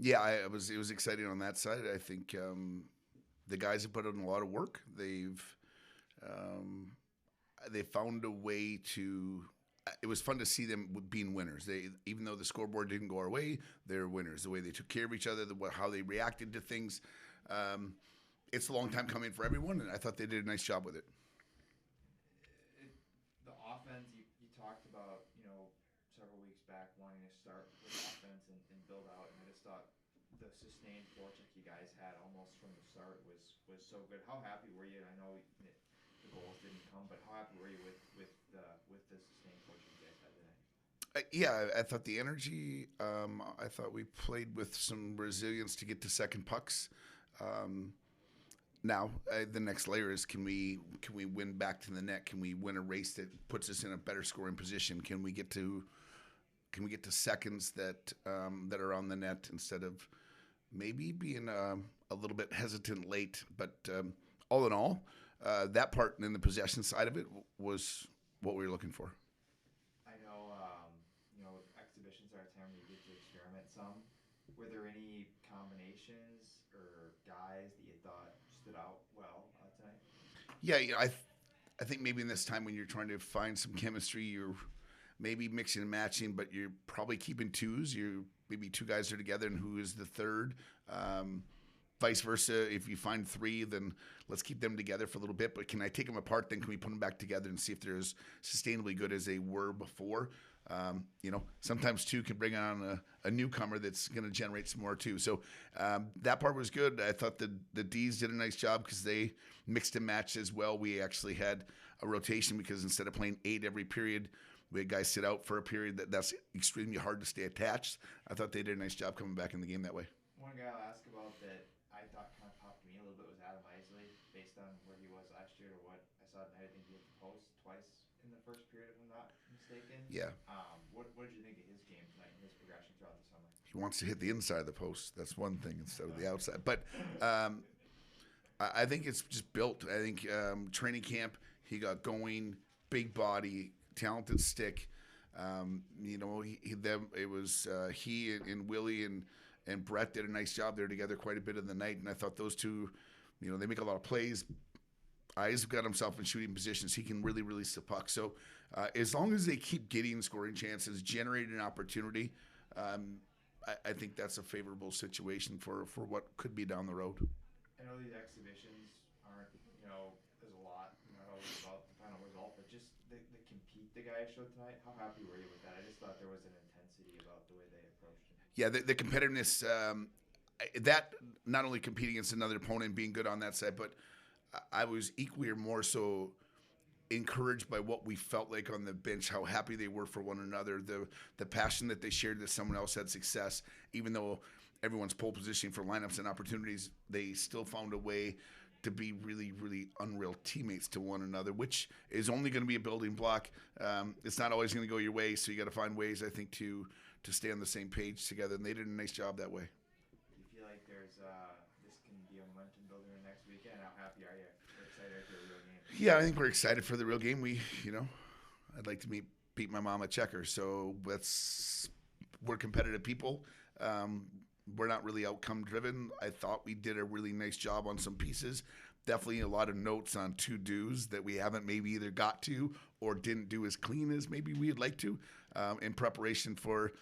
Yeah, it was exciting on that side. I think the guys have put in a lot of work. Um, they found a way to. It was fun to see them being winners. They, even though the scoreboard didn't go our way, they're winners. The way they took care of each other, how they reacted to things. Um, it's a long time coming for everyone, and I thought they did a nice job with it. The offense, you talked about, several weeks back wanting to start with offense and build out, and I just thought the sustained fortune you guys had almost from the start was so good. How happy were you? I know the goals didn't come, but how happy were you with the sustained fortune you guys had today? Yeah, I thought the energy. I thought we played with some resilience to get to second pucks. Um, Now, the next layer is can we win back to the net? Can we win a race that puts us in a better scoring position? Can we get to seconds that are on the net instead of maybe being a little bit hesitant late? But all in all, that part in the possession side of it was what we were looking for. I know, exhibitions are a time where you get to experiment some. Were there any combinations or guys that you thought stood out well tonight? Yeah, I think maybe in this time when you're trying to find some chemistry, you're maybe mixing and matching, but you're probably keeping twos. You maybe two guys are together, and who is the third? Um, Vice versa. If you find three, then let's keep them together for a little bit. But can I take them apart? Then can we put them back together and see if they're as sustainably good as they were before? Sometimes two can bring on a newcomer that's going to generate some more too. So that part was good. I thought the D's did a nice job because they mixed and matched as well. We actually had a rotation because instead of playing 8 every period, we had guys sit out for a period. That's extremely hard to stay attached. I thought they did a nice job coming back in the game that way. One guy I'll ask about that I thought kind of popped me a little bit was Adam Isley, based on where he was last year to what I saw tonight. I think he hit the post twice in the first period, if I'm not mistaken. Yeah, What did you think of his game tonight and his progression throughout the summer? he wants to hit the inside of the post. That's one thing instead of the outside. But um, I think it's just built. I think training camp, he got going, big body, talented stick. It was he and Willie and Brett did a nice job there together quite a bit of the night. And I thought those two, they make a lot of plays. Eyes got himself in shooting positions. He can really release the puck. So as long as they keep getting scoring chances, generating an opportunity, I think that's a favorable situation for what could be down the road. I know these exhibitions aren't, there's a lot, not always about the final result, but just the compete the guys showed tonight. How happy were you with that? I just thought there was an intensity about the way they approached it. Yeah, the competitiveness, that not only competing against another opponent, being good on that side, but I was equally or more so encouraged by what we felt like on the bench, how happy they were for one another, the passion that they shared that someone else had success, even though everyone's pole positioning for lineups and opportunities, they still found a way to be really, really unreal teammates to one another, which is only going to be a building block. It's not always going to go your way, so you got to find ways, I think, to stay on the same page together, and they did a nice job that way. Do you feel like this can be a momentum builder next weekend? How happy are you? We're excited for the real game. Yeah, I think we're excited for the real game. I'd like to beat my mom at checkers, so we're competitive people. We're not really outcome driven. I thought we did a really nice job on some pieces. Definitely a lot of notes on to dos that we haven't maybe either got to or didn't do as clean as maybe we'd like to in preparation for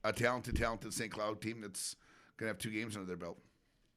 a talented St. Cloud team that's going to have 2 games under their belt.